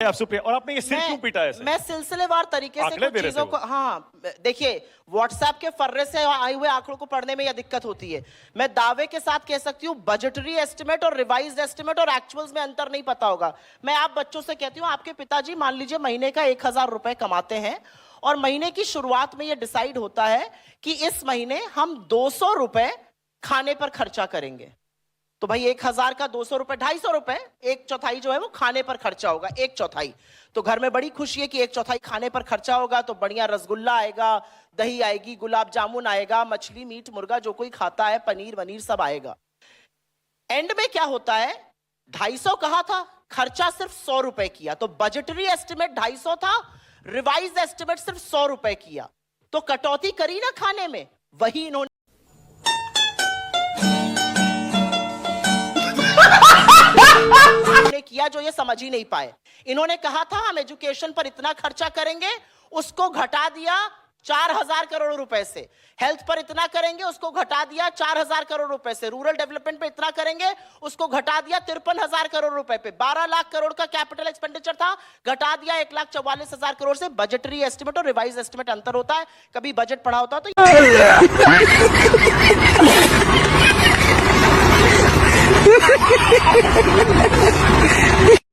आप सुप्रिया, और आपने ये सिर क्यों पीटा है? मैं सिलसिलेवार तरीके से कुछ चीजों को, हाँ देखिए, व्हाट्सएप के फर्रे से आए हुए आंकड़ों को पढ़ने में यह दिक्कत होती है। मैं दावे के साथ कह सकती हूँ बजटरी एस्टिमेट और रिवाइज्ड एस्टिमेट और एक्चुअल्स में अंतर नहीं पता होगा। मैं आप बच्चों से कहती हूँ, आपके पिताजी मान लीजिए महीने का 1000 रुपए कमाते हैं और महीने की शुरुआत में यह डिसाइड होता है कि इस महीने हम 200 रुपए खाने पर खर्चा करेंगे। तो भाई 1000 का 200 रुपए 250 रुपए, 1/4 जो है वो खाने पर खर्चा होगा, 1/4। तो घर में बड़ी खुशी है कि 1/4 खाने पर खर्चा होगा, तो बढ़िया रसगुल्ला आएगा, दही आएगी, गुलाब जामुन आएगा, मछली मीट मुर्गा जो कोई खाता है, पनीर वनीर सब आएगा। एंड में क्या होता है, 250 कहा था, खर्चा सिर्फ 100 रुपए किया। तो बजटरी एस्टिमेट 250 था, रिवाइज एस्टिमेट सिर्फ 100 रुपए किया। तो कटौती करी ना खाने में, वही इन्होंने किया जो ये समझ ही नहीं पाए। इन्होंने कहा था हम एजुकेशन पर इतना खर्चा करेंगे, उसको घटा दिया 4000 करोड़ रुपए से। हेल्थ पर इतना करेंगे, उसको घटा दिया 4000 करोड़ रुपए से। रूरल डेवलपमेंट पे इतना करेंगे, उसको घटा दिया 53000 करोड़ रुपए पे। 12 लाख करोड़ का कैपिटल एक्सपेंडिचर था, घटा दिया 1,44,000 करोड़ से। बजटरी एस्टिमेट और रिवाइज एस्टिमेट अंतर होता है। कभी बजट पढ़ा होता तो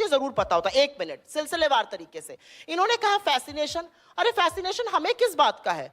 जरूर पता होता। 1 मिनट, सिलसिलेवार तरीके से इन्होंने कहा फैसिनेशन। अरे फैसिनेशन हमें किस बात का है?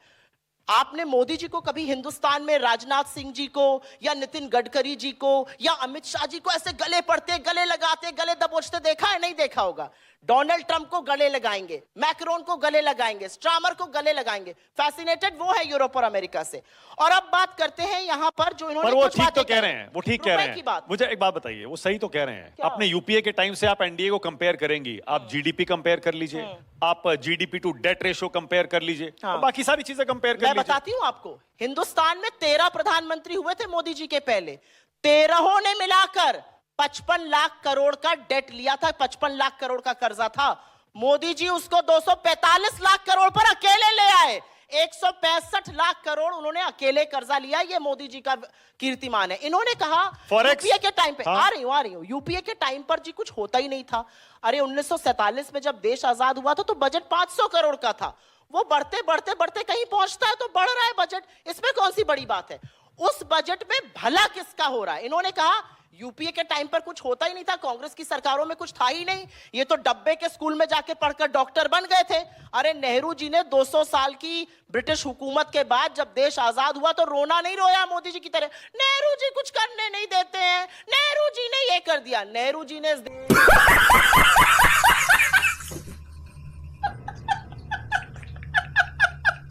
आपने मोदी जी को कभी हिंदुस्तान में राजनाथ सिंह जी को या नितिन गडकरी जी को या अमित शाह जी को ऐसे गले पड़ते, गले लगाते, गले दबोचते देखा है? नहीं देखा होगा। डोनाल्ड ट्रंप को गले लगाएंगे, मैक्रोन को गले लगाएंगे, स्ट्रामर को गले लगाएंगे। फैसिनेटेड वो है यूरोप और अमेरिका से। और अब बात करते हैं यहां पर जो इन्होंने, पर वो ठीक तो कह रहे हैं, वो ठीक कह रहे हैं। मुझे एक बात बताइए, वो सही तो कह रहे हैं। अपने यूपीए के टाइम से आप एनडीए को कंपेयर करेंगी, आप जीडीपी कंपेयर कर लीजिए, आप GDP to debt ratio compare कर लीजिए, बाकी सारी चीजें कंपेयर कर लीजिए। मैं बताती हूं आपको, हिंदुस्तान में 13 प्रधानमंत्री हुए थे मोदी जी के पहले, 13 ने मिलाकर 55 लाख करोड़ का डेट लिया था, 55 लाख करोड़ का कर्जा था। मोदी जी उसको 245 लाख करोड़ पर अकेले ले आए। 165 लाख करोड़ उन्होंने अकेले कर्जा लिया। ये मोदी जी का कीर्तिमान है। इन्होंने कहा यूपीए के टाइम पे, आ रही हूं, यूपीए के टाइम पर जी कुछ होता ही नहीं था। अरे 1947 में जब देश आजाद हुआ था तो बजट 500 करोड़ का था। वो बढ़ते बढ़ते बढ़ते कहीं पहुंचता है तो बढ़ रहा है बजट, इसमें कौन सी बड़ी बात है? उस बजट में भला किसका हो रहा है? इन्होंने कहा यूपीए के टाइम पर कुछ होता ही नहीं था, कांग्रेस की सरकारों में कुछ था ही नहीं, ये तो डब्बे के स्कूल में जाके पढ़कर डॉक्टर बन गए थे। अरे नेहरू जी ने 200 साल की ब्रिटिश हुकूमत के बाद जब देश आजाद हुआ तो रोना नहीं रोया मोदी जी की तरह, नेहरू जी कुछ करने नहीं देते हैं, नेहरू जी ने ये कर दिया। नेहरू जी ने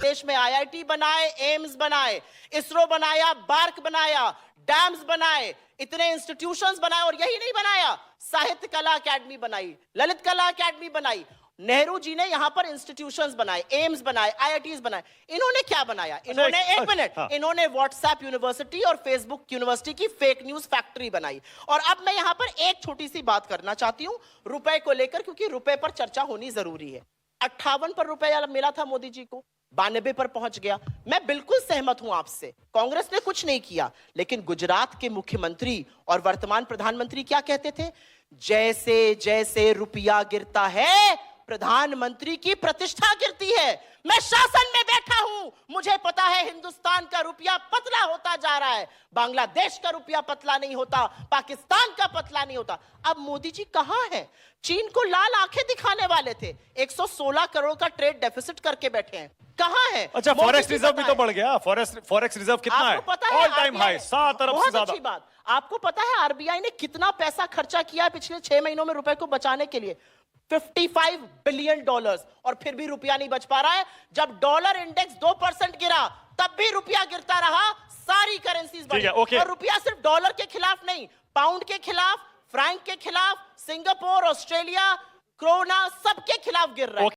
देश में आईआईटी बनाए, एम्स बनाए, इसरो बनाया, बार्क बनाया, डैम्स बनाए, इतने इंस्टीट्यूशंस बनाए। और यही नहीं बनाया, साहित्य कला अकेडमी बनाई, ललित कला अकेडमी बनाई। नेहरू जी ने यहां पर इंस्टीट्यूशंस बनाए, एम्स बनाए, आईआईटीज बनाए। इन्होंने क्या बनाया? इन्होंने, एक मिनट, इन्होंने व्हाट्सएप यूनिवर्सिटी और फेसबुक यूनिवर्सिटी की फेक न्यूज फैक्ट्री बनाई। और अब मैं यहां पर एक छोटी सी बात करना चाहती हूं रुपए को लेकर, क्योंकि रुपए पर चर्चा होनी जरूरी है। 58 पर रुपया मिला था मोदी जी को, 92 पर पहुंच गया। मैं बिल्कुल सहमत हूं आपसे, कांग्रेस ने कुछ नहीं किया। लेकिन गुजरात के मुख्यमंत्री और वर्तमान प्रधानमंत्री क्या कहते थे? जैसे जैसे रुपया गिरता है, प्रधानमंत्री की प्रतिष्ठा गिरती है। मैं शासन में बैठा हूं, मुझे पता है हिंदुस्तान का रुपया पतला होता जा रहा है, बांग्लादेश का रुपया पतला नहीं होता, पाकिस्तान का पतला नहीं होता। अब मोदी जी कहां हैं? चीन को लाल आंखें दिखाने वाले थे, 116 करोड़ का ट्रेड डेफिसिट करके बैठे हैं। कहां है? अच्छा, फॉरेक्स रिजर्व भी तो बढ़ गया। फॉरेक्स रिजर्व कितना है? ऑल टाइम हाई, 7 अरब से ज्यादा। अच्छी बात, आपको पता है आरबीआई ने कितना पैसा खर्चा किया है पिछले 6 महीनों में रुपए को बचाने के लिए? $55 बिलियन। और फिर भी रुपया नहीं बच पा रहा है। जब डॉलर इंडेक्स 2% गिरा तब भी रुपया गिरता रहा, सारी करेंसीज बढ़ी। और रुपया सिर्फ डॉलर के खिलाफ नहीं, पाउंड के खिलाफ, फ्रैंक के खिलाफ, सिंगापुर, ऑस्ट्रेलिया, क्रोना, सबके खिलाफ गिर रहा है।